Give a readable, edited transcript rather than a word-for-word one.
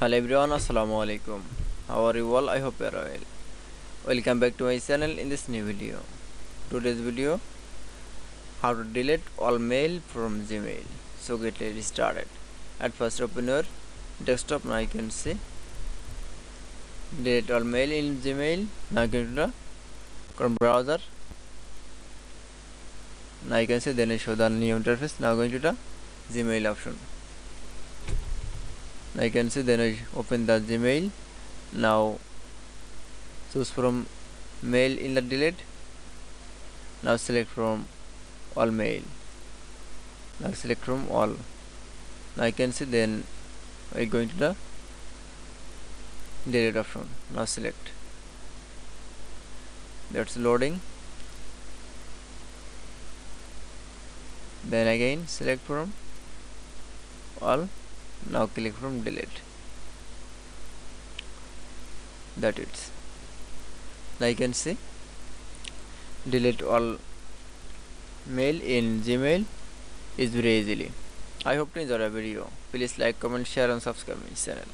Hello everyone, assalamu alaikum. How are you all? I hope you are well. Welcome back to my channel in this new video. Today's video, how to delete all mail from Gmail. So get started. At first open your desktop. Now you can see delete all mail in Gmail. Now go to the Chrome browser. Now you can see then show the new interface. Now going to the Gmail option. Now you can see then I open the Gmail. Now choose from mail in the delete. Now select from all mail. Now select from all. Now you can see then we going to the delete option. Now select. That's loading. Then again select from all. Now click from delete. That it. Now you can see delete all mail in Gmail is very easily. I hope to enjoy the video. Please like, comment, share and subscribe my channel.